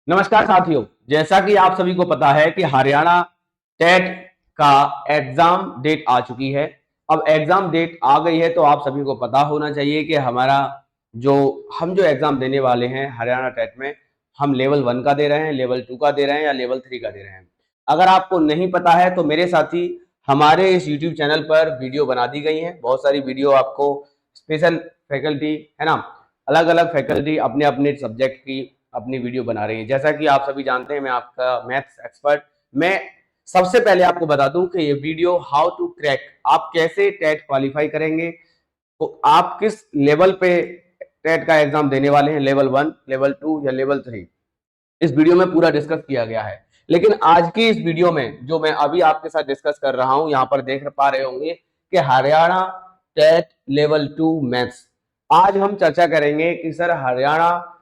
नमस्कार साथियों, जैसा कि आप सभी को पता है कि हरियाणा टेट का एग्जाम डेट आ चुकी है। अब एग्जाम डेट आ गई है तो आप सभी को पता होना चाहिए कि हमारा जो हम जो एग्जाम देने वाले हैं हरियाणा टेट में, हम लेवल 1 का दे रहे हैं, लेवल 2 का दे रहे हैं या लेवल 3 का दे रहे हैं। अगर आपको नहीं पता है तो मेरे साथी हमारे इस यूट्यूब चैनल पर वीडियो बना दी गई है। बहुत सारी वीडियो आपको स्पेशल फैकल्टी है ना, अलग अलग फैकल्टी अपने अपने सब्जेक्ट की अपनी वीडियो बना रही है। जैसा कि आप सभी जानते हैं, मैं आपका मैथ्स एक्सपर्ट। मैं सबसे पहले आपको बता दूं कि ये वीडियो हाउ टू क्रैक, आप कैसे टेट क्वालिफाई करेंगे, तो आप किस लेवल पे टेट का एग्जाम देने वाले हैं, लेवल 1, लेवल 2 या लेवल 3, इस वीडियो में पूरा डिस्कस किया गया है। लेकिन आज की इस वीडियो में जो मैं अभी आपके साथ डिस्कस कर रहा हूं, यहां पर देख पा रहे होंगे कि हरियाणा टेट लेवल 2 मैथ्स। आज हम चर्चा करेंगे कि सर हरियाणा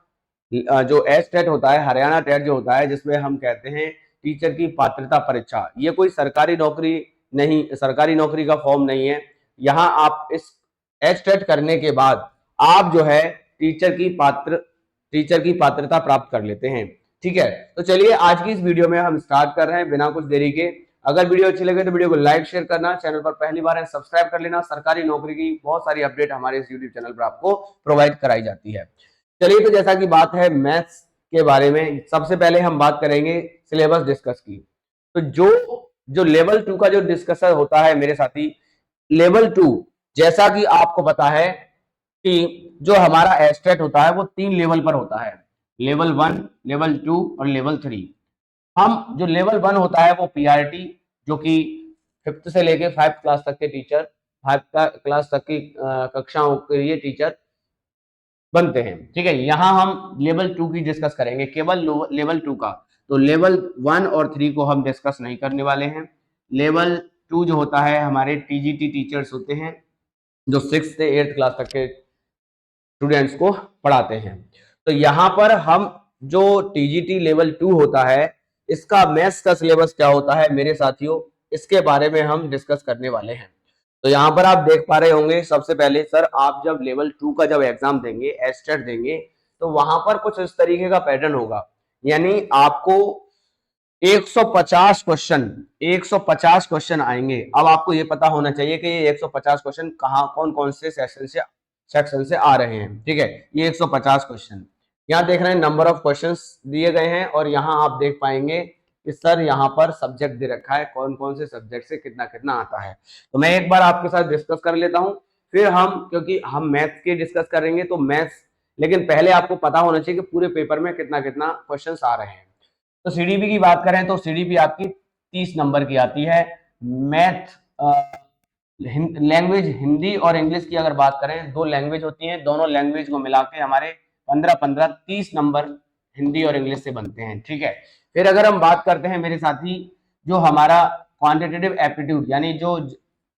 जो एस टेट होता है, हरियाणा टेट जो होता है, जिसमें हम कहते हैं टीचर की पात्रता परीक्षा, ये कोई सरकारी नौकरी नहीं, सरकारी नौकरी का फॉर्म नहीं है। यहाँ आप इस एस टेट करने के बाद आप जो है टीचर की पात्रता प्राप्त कर लेते हैं। ठीक है, तो चलिए आज की इस वीडियो में हम स्टार्ट कर रहे हैं बिना कुछ देरी के। अगर वीडियो अच्छी लगे तो वीडियो को लाइक शेयर करना, चैनल पर पहली बार है सब्सक्राइब कर लेना। सरकारी नौकरी की बहुत सारी अपडेट हमारे इस यूट्यूब चैनल पर आपको प्रोवाइड कराई जाती है। चलिए, तो जैसा कि बात है मैथ्स के बारे में, सबसे पहले हम बात करेंगे सिलेबस डिस्कस की। तो जो जो लेवल 2 का जो डिस्कशन होता है मेरे साथी, लेवल 2, जैसा कि आपको पता है कि जो हमारा एस्टेट होता है वो 3 लेवल पर होता है, लेवल 1, लेवल 2 और लेवल 3। हम जो लेवल 1 होता है वो पीआरटी, जो कि 5th से लेके 5th क्लास तक के टीचर, 5th क्लास तक की कक्षाओं के लिए टीचर बनते हैं। ठीक है, यहां हम लेवल 2 की डिस्कस करेंगे, केवल लेवल 2 का। तो लेवल 1 और 3 को हम डिस्कस नहीं करने वाले हैं। लेवल 2 जो होता है, हमारे टीजीटी टीचर्स होते हैं जो 6th से 8th क्लास तक के स्टूडेंट्स को पढ़ाते हैं। तो यहाँ पर हम जो टीजीटी लेवल 2 होता है, इसका मैथ्स का सिलेबस क्या होता है मेरे साथियों, इसके बारे में हम डिस्कस करने वाले हैं। तो यहाँ पर आप देख पा रहे होंगे, सबसे पहले सर आप जब लेवल 2 का जब एग्जाम देंगे, एस्टेट देंगे, तो वहां पर कुछ इस तरीके का पैटर्न होगा। यानी आपको 150 क्वेश्चन 150 क्वेश्चन आएंगे। अब आपको ये पता होना चाहिए कि ये 150 क्वेश्चन कहाँ, कौन कौन से सेक्शन से आ रहे हैं। ठीक है, ये 150 क्वेश्चन यहाँ देख रहे हैं, नंबर ऑफ क्वेश्चंस दिए गए हैं, और यहाँ आप देख पाएंगे कि सर यहाँ पर सब्जेक्ट दे रखा है, कौन कौन से सब्जेक्ट से कितना कितना आता है। तो मैं एक बार आपके साथ डिस्कस कर लेता हूँ, फिर हम, क्योंकि हम मैथ्स के डिस्कस करेंगे तो मैथ्स, लेकिन पहले आपको पता होना चाहिए कि पूरे पेपर में कितना कितना क्वेश्चन आ रहे हैं। तो सीडीपी की बात करें तो सीडीपी आपकी 30 नंबर की आती है। मैथ लैंग्वेज हिंदी और इंग्लिश की अगर बात करें, 2 लैंग्वेज होती हैं, दोनों लैंग्वेज को मिला के हमारे 15-15 30 नंबर हिंदी और इंग्लिश से बनते हैं। ठीक है, फिर अगर हम बात करते हैं मेरे साथी, जो हमारा क्वांटिटेटिव एप्टीट्यूड यानी जो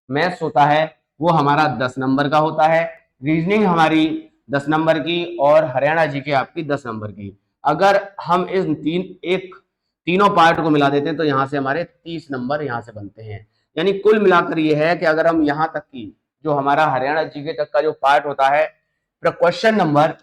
मैथ्स होता है, वो हमारा 10 नंबर का होता है। रीजनिंग हमारी 10 नंबर की, और हरियाणा जीके आपकी 10 नंबर की। अगर हम इस तीनों पार्ट को मिला देते हैं तो यहाँ से हमारे 30 नंबर यहाँ से बनते हैं। यानी कुल मिलाकर ये है कि अगर हम यहाँ तक की, जो हमारा हरियाणा जीके तक का जो पार्ट होता है, क्वेश्चन नंबर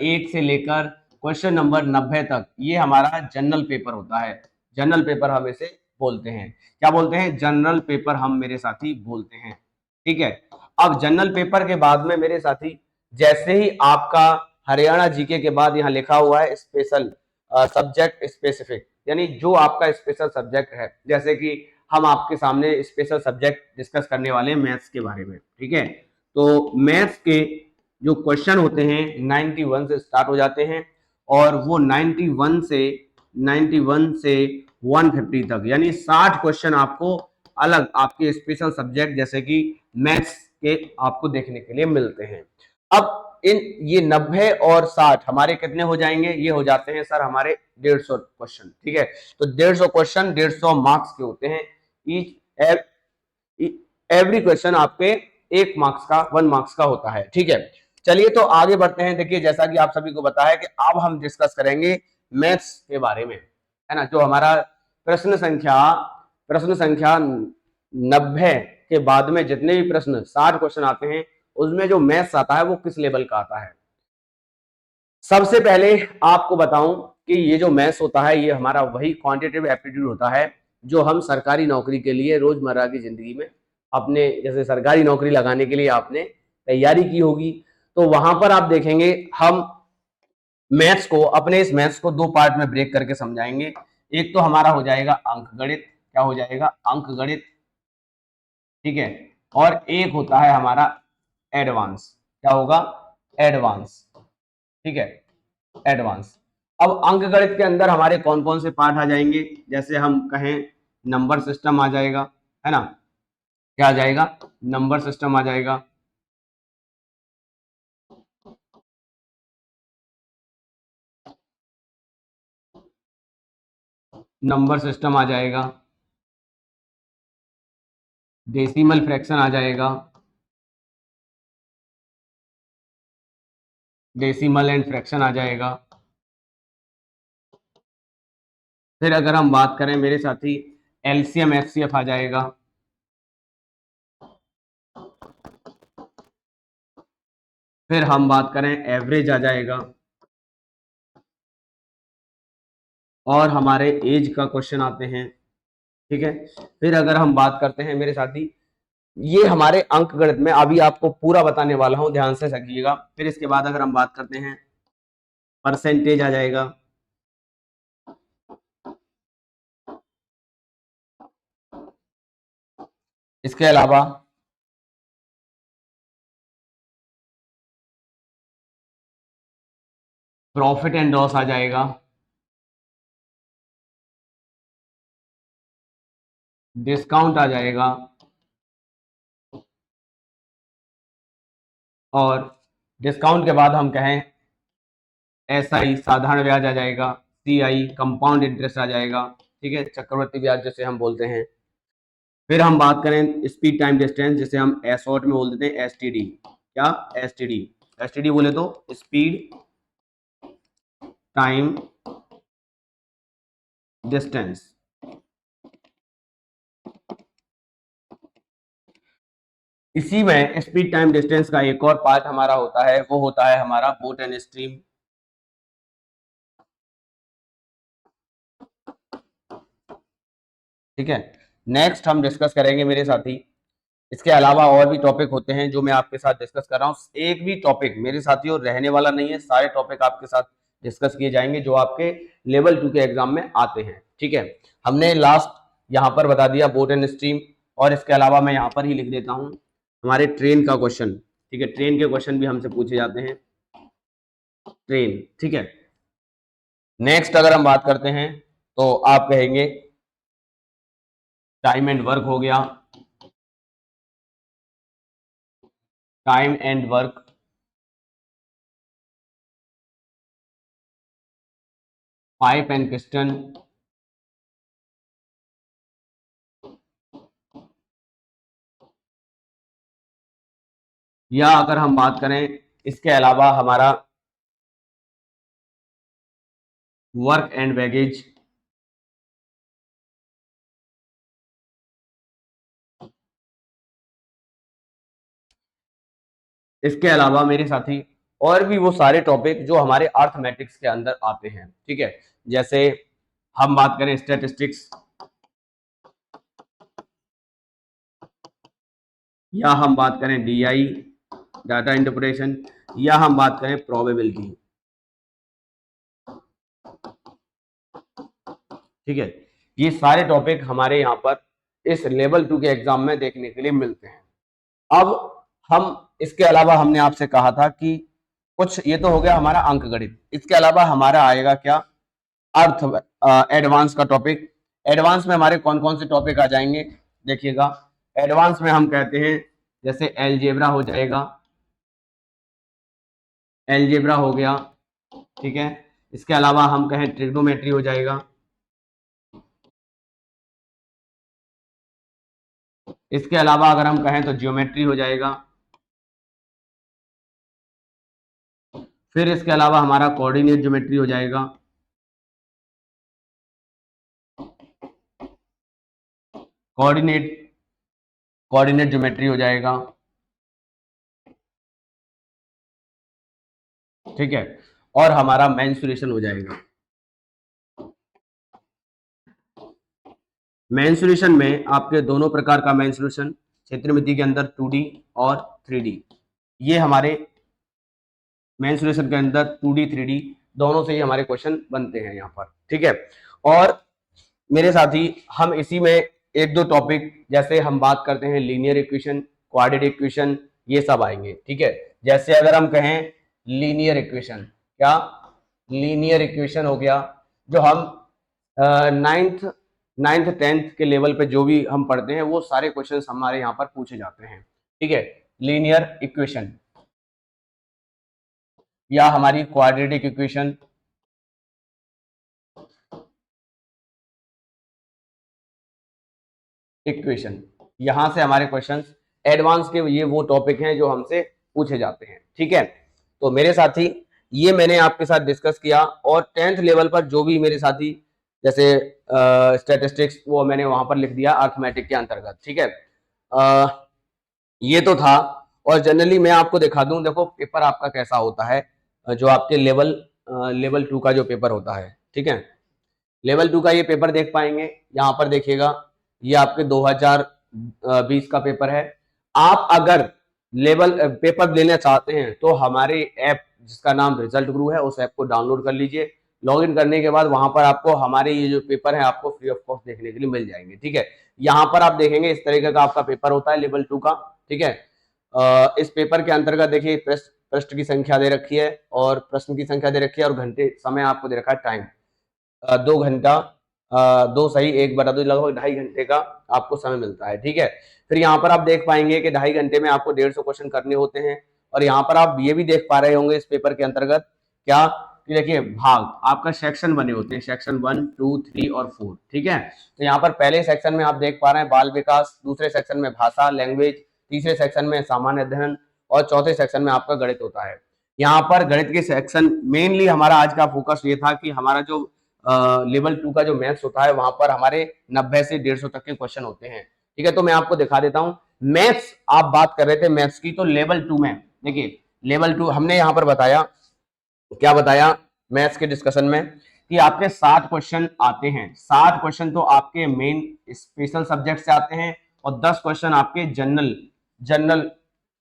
1 से लेकर क्वेश्चन नंबर 90 तक, ये हमारा जनरल पेपर होता है। जनरल पेपर हम इसे बोलते हैं, क्या बोलते हैं, जनरल पेपर हम मेरे साथी बोलते हैं। ठीक है, अब जनरल पेपर के बाद में मेरे साथी, जैसे ही आपका हरियाणा जीके के बाद यहाँ लिखा हुआ है स्पेशल सब्जेक्ट स्पेसिफिक, यानी जो आपका स्पेशल सब्जेक्ट है, जैसे कि हम आपके सामने स्पेशल सब्जेक्ट डिस्कस करने वाले हैं मैथ्स के बारे में। ठीक है, तो मैथ्स के जो क्वेश्चन होते हैं 91 से स्टार्ट हो जाते हैं, और वो 91 से 150 तक, यानी 60 क्वेश्चन आपको अलग आपके स्पेशल सब्जेक्ट जैसे कि मैथ्स के आपको देखने के लिए मिलते हैं। अब ये 90 और 60 हमारे कितने हो जाएंगे, ये हो जाते हैं सर हमारे 150 क्वेश्चन। ठीक है, तो 150 क्वेश्चन 150 मार्क्स के होते हैं। एवरी क्वेश्चन आपके 1 मार्क्स का होता है। ठीक है, चलिए तो आगे बढ़ते हैं। देखिए, जैसा कि आप सभी को पता है कि अब हम डिस्कस करेंगे मैथ्स के बारे में, है ना। जो हमारा प्रश्न संख्या 90 के बाद में जितने भी प्रश्न 60 क्वेश्चन आते हैं, उसमें जो मैथ्स आता है वो किस लेवल का आता है। सबसे पहले आपको बताऊं कि ये जो मैथ्स होता है ये हमारा वही क्वांटिटेटिव एप्टीट्यूड होता है जो हम सरकारी नौकरी के लिए रोजमर्रा की जिंदगी में अपने, जैसे सरकारी नौकरी लगाने के लिए आपने तैयारी की होगी, तो वहां पर आप देखेंगे हम मैथ्स को, अपने इस मैथ्स को दो पार्ट में ब्रेक करके समझाएंगे। एक तो हमारा हो जाएगा अंक गणित, क्या हो जाएगा, अंक गणित, ठीक है। और एक होता है हमारा एडवांस, क्या होगा, एडवांस, ठीक है, एडवांस। अब अंक गणित के अंदर हमारे कौन कौन से पार्ट आ जाएंगे, जैसे हम कहें नंबर सिस्टम आ जाएगा, है ना, क्या आ जाएगा, नंबर सिस्टम आ जाएगा, नंबर सिस्टम आ जाएगा, डेसिमल फ्रैक्शन आ जाएगा, डेसिमल एंड फ्रैक्शन आ जाएगा। फिर अगर हम बात करें मेरे साथी, एलसीएम एफसीएफ आ जाएगा, फिर हम बात करें एवरेज आ जाएगा, और हमारे एज का क्वेश्चन आते हैं, ठीक है। फिर अगर हम बात करते हैं मेरे साथी, ये हमारे अंक गणित में अभी आपको पूरा बताने वाला हूं, ध्यान से समझिएगा। फिर इसके बाद अगर हम बात करते हैं, परसेंटेज आ जाएगा, इसके अलावा प्रॉफिट एंड लॉस आ जाएगा, डिस्काउंट आ जाएगा, और डिस्काउंट के बाद हम कहें एसआई साधारण ब्याज आ जाएगा, सीआई कंपाउंड इंटरेस्ट आ जाएगा, ठीक है, चक्रवृद्धि ब्याज जैसे हम बोलते हैं। फिर हम बात करें स्पीड टाइम डिस्टेंस, जिसे हम एसओट में बोल देते हैं एसटीडी, क्या, एसटीडी, एसटीडी बोले तो स्पीड टाइम डिस्टेंस। इसी में स्पीड टाइम डिस्टेंस का एक और पार्ट हमारा होता है, वो होता है हमारा बोट एंड स्ट्रीम, ठीक है। नेक्स्ट हम डिस्कस करेंगे मेरे साथी, इसके अलावा और भी टॉपिक होते हैं जो मैं आपके साथ डिस्कस कर रहा हूँ। एक भी टॉपिक मेरे साथियों रहने वाला नहीं है, सारे टॉपिक आपके साथ डिस्कस किए जाएंगे जो आपके लेवल 2 के एग्जाम में आते हैं, ठीक है। हमने लास्ट यहाँ पर बता दिया बोट एंड स्ट्रीम, और इसके अलावा मैं यहाँ पर ही लिख देता हूँ हमारे ट्रेन का क्वेश्चन, ठीक है, ट्रेन के क्वेश्चन भी हमसे पूछे जाते हैं, ट्रेन, ठीक है। नेक्स्ट अगर हम बात करते हैं तो आप कहेंगे टाइम एंड वर्क हो गया, time and work, pipe and piston, या अगर हम बात करें इसके अलावा हमारा वर्क एंड बैगेज, इसके अलावा मेरे साथी और भी वो सारे टॉपिक जो हमारे अर्थमेटिक्स के अंदर आते हैं, ठीक है। जैसे हम बात करें स्टैटिस्टिक्स, या हम बात करें डीआई डाटा इंटरप्रिटेशन, या हम बात करें प्रोबेबिलिटी, ठीक है। ये सारे टॉपिक हमारे यहाँ पर इस लेवल 2 के एग्जाम में देखने के लिए मिलते हैं। अब हम इसके अलावा हमने आपसे कहा था कि कुछ, ये तो हो गया हमारा अंक गणित, इसके अलावा हमारा आएगा क्या, अर्थ, एडवांस का टॉपिक। एडवांस में हमारे कौन कौन से टॉपिक आ जाएंगे, देखिएगा। एडवांस में हम कहते हैं जैसे एलजेब्रा हो जाएगा, एलजेब्रा हो गया, ठीक है। इसके अलावा हम कहें ट्रिग्नोमेट्री हो जाएगा, इसके अलावा अगर हम कहें तो जियोमेट्री हो जाएगा, फिर इसके अलावा हमारा कोऑर्डिनेट ज्योमेट्री हो जाएगा, कोऑर्डिनेट कोऑर्डिनेट ज्योमेट्री हो जाएगा, ठीक है। और हमारा मेंसुरेशन हो जाएगा। मेंसुरेशन में आपके दोनों प्रकार का मेंसुरेशन, क्षेत्रमिति के अंदर 2D और 3D, ये हमारे मेंसुरेशन के अंदर 2D 3D दोनों से ही हमारे क्वेश्चन बनते हैं यहाँ पर, ठीक है। और मेरे साथी हम इसी में एक दो टॉपिक, जैसे हम बात करते हैं लीनियर इक्वेशन, क्वाड्रेटिक इक्वेशन, ये सब आएंगे, ठीक है। जैसे अगर हम कहें लीनियर इक्वेशन, क्या लीनियर इक्वेशन हो गया, जो हम नाइन्थ नाइन्थ टेंथ के लेवल पे जो भी हम पढ़ते हैं वो सारे क्वेश्चन हमारे यहाँ पर पूछे जाते हैं, ठीक है। लीनियर इक्वेशन या हमारी क्वाड्रेटिक इक्वेशन, यहां से हमारे क्वेश्चंस एडवांस के ये वो टॉपिक हैं जो हमसे पूछे जाते हैं, ठीक है। तो मेरे साथी ये मैंने आपके साथ डिस्कस किया, और टेंथ लेवल पर जो भी मेरे साथी जैसे स्टैटिस्टिक्स वो मैंने वहां पर लिख दिया अर्थमेटिक के अंतर्गत, ठीक है। ये तो था। और जनरली मैं आपको दिखा दूं, देखो पेपर आपका कैसा होता है, जो आपके लेवल 2 का जो पेपर होता है, ठीक है। लेवल 2 का ये पेपर देख पाएंगे, यहाँ पर देखिएगा, ये आपके 2020 का पेपर है। आप अगर लेवल पेपर लेना चाहते हैं तो हमारे ऐप जिसका नाम रिजल्ट गुरु है, उस ऐप को डाउनलोड कर लीजिए। लॉगिन करने के बाद वहां पर आपको हमारे ये जो पेपर है आपको फ्री ऑफ कॉस्ट देखने के लिए मिल जाएंगे, ठीक है। यहाँ पर आप देखेंगे इस तरीके का आपका पेपर होता है लेवल 2 का, ठीक है। इस पेपर के अंतर्गत देखिए पृष्ठ की संख्या दे रखी है और प्रश्न की संख्या दे रखी है, और घंटे समय आपको दे रखा है टाइम, 2 घंटा, 2 सही 1/2, लगभग 2.5 घंटे का आपको समय मिलता है, ठीक है। फिर यहाँ पर आप देख पाएंगे कि 2.5 घंटे में आपको 150 क्वेश्चन करने होते हैं। और यहाँ पर आप ये भी देख पा रहे होंगे इस पेपर के अंतर्गत क्या, कि देखिए भाग आपका सेक्शन बने होते हैं, सेक्शन 1, 2, 3 और 4, ठीक है। तो यहाँ पर पहले सेक्शन में आप देख पा रहे हैं बाल विकास, दूसरे सेक्शन में भाषा लैंग्वेज, तीसरे सेक्शन में सामान्य अध्ययन, और चौथे सेक्शन में आपका गणित होता है। यहाँ पर गणित के सेक्शन मेनली हमारा आज का फोकस ये था कि हमारा जो लेवल 2 का जो मैथ्स होता है वहां पर हमारे 90 से 150 तक के क्वेश्चन होते हैं, ठीक है। तो मैं आपको दिखा देता हूं, मैथ्स आप बात कर रहे थे मैथ्स की, तो लेवल 2 में देखिए, लेवल 2 हमने यहां पर बताया, क्या बताया मैथ्स के डिस्कशन में, कि आपके 60 क्वेश्चन आते हैं। 60 क्वेश्चन तो आपके मेन स्पेशल सब्जेक्ट से आते हैं, और 10 क्वेश्चन आपके जनरल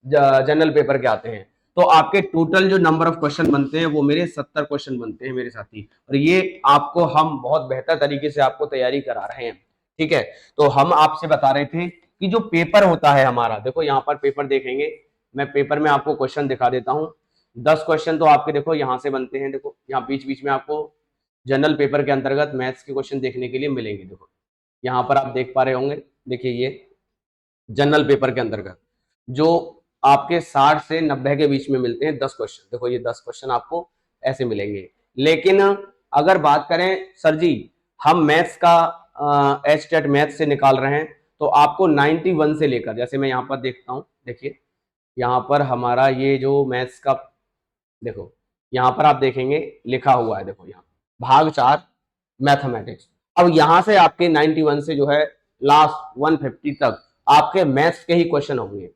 जनरल पेपर के आते हैं। तो आपके टोटल जो नंबर ऑफ क्वेश्चन बनते हैं वो मेरे 70 क्वेश्चन बनते हैं मेरे साथी, और ये आपको हम बहुत बेहतर तरीके से आपको तैयारी करा रहे हैं, ठीक है। तो हम आपसे बता रहे थे कि जो पेपर होता है हमारा, देखो यहाँ पर पेपर देखेंगे, मैं पेपर में आपको क्वेश्चन दिखा देता हूँ। 10 क्वेश्चन तो आपके देखो यहाँ से बनते हैं, देखो यहाँ बीच बीच में आपको जनरल पेपर के अंतर्गत मैथ्स के क्वेश्चन देखने के लिए मिलेंगे। देखो यहाँ पर आप देख पा रहे होंगे, देखिए ये जनरल पेपर के अंतर्गत जो आपके 60 से 90 के बीच में मिलते हैं 10 क्वेश्चन, देखो ये 10 क्वेश्चन आपको ऐसे मिलेंगे। लेकिन अगर बात करें सर जी हम मैथ्स का एचटेट मैथ्स से निकाल रहे हैं, तो आपको 91 से लेकर, जैसे मैं यहाँ पर देखता हूँ, देखिए यहाँ पर हमारा ये जो मैथ्स का, देखो यहाँ पर आप देखेंगे लिखा हुआ है, देखो यहाँ भाग 4 मैथमेटिक्स। अब यहाँ से आपके 91 से जो है लास्ट 150 तक आपके मैथ्स के ही क्वेश्चन होंगे।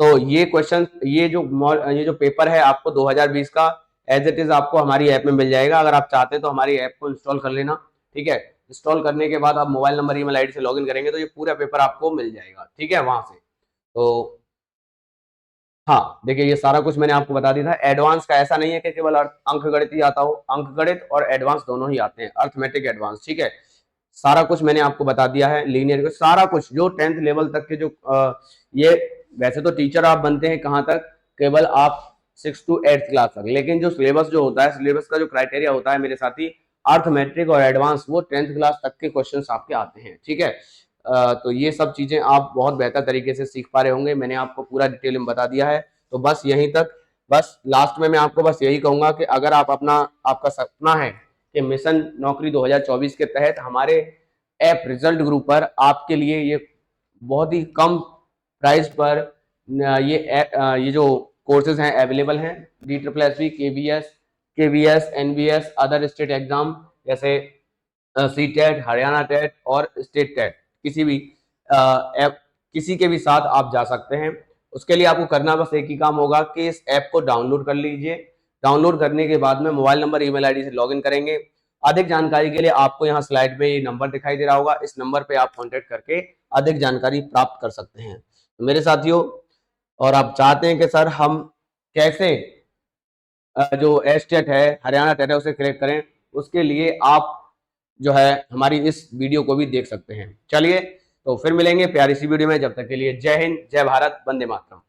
तो ये क्वेश्चन, ये जो पेपर है आपको 2020 का एज इट इज आपको हमारी ऐप में मिल जाएगा। अगर आप चाहते हैं तो हमारी ऐप को इंस्टॉल कर लेना, ठीक है। इंस्टॉल करने के बाद आप मोबाइल नंबर ईमेल आईडी से लॉगिन करेंगे तो ये पूरा पेपर आपको मिल जाएगा, ठीक है, वहां से। तो हाँ देखिए ये सारा कुछ मैंने आपको बता दिया था। एडवांस का ऐसा नहीं है कि केवल अंक गणित ही आता हो, अंक गणित और एडवांस दोनों ही आते हैं, अर्थमेटिक एडवांस, ठीक है। सारा कुछ मैंने आपको बता दिया है, लीनियर सारा कुछ जो 10th लेवल तक के जो ये वैसे तो टीचर आप बनते हैं कहाँ तक, केवल आप 6 to 8th क्लास तक, लेकिन जो सिलेबस जो होता है, सिलेबस का जो क्राइटेरिया होता है मेरे साथी, अर्थमेट्रिक और एडवांस वो 10th क्लास तक के क्वेश्चन आपके आते हैं, ठीक है। तो ये सब चीजें आप बहुत बेहतर तरीके से सीख पा रहे होंगे, मैंने आपको पूरा डिटेल में बता दिया है। तो बस यहीं तक, बस लास्ट में मैं आपको बस यही कहूंगा कि अगर आप आपका सपना है कि मिशन नौकरी 2024 के तहत हमारे ऐप रिजल्ट ग्रुप पर आपके लिए ये बहुत ही कम प्राइस पर ये जो कोर्सेज हैं अवेलेबल हैं, DSSB, KVS, NVS, other state exam जैसे सी टेट, हरियाणा टेट और स्टेट टेट, किसी भी ऐप किसी के भी साथ आप जा सकते हैं। उसके लिए आपको करना बस एक ही काम होगा कि इस ऐप को डाउनलोड कर लीजिए। डाउनलोड करने के बाद में मोबाइल नंबर ईमेल आईडी से लॉगिन करेंगे। अधिक जानकारी के लिए आपको यहाँ स्लाइड में ये नंबर दिखाई दे रहा होगा, इस नंबर पे आप कॉन्टेक्ट करके अधिक जानकारी प्राप्त कर सकते हैं। तो मेरे साथियों, और आप चाहते हैं कि सर हम कैसे जो एस्टेट है, हरियाणा टेट है, उसे क्लिक करें, उसके लिए आप जो है हमारी इस वीडियो को भी देख सकते हैं। चलिए तो फिर मिलेंगे प्यारी सी वीडियो में, जब तक के लिए जय हिंद, जय भारत, वंदे मातरम।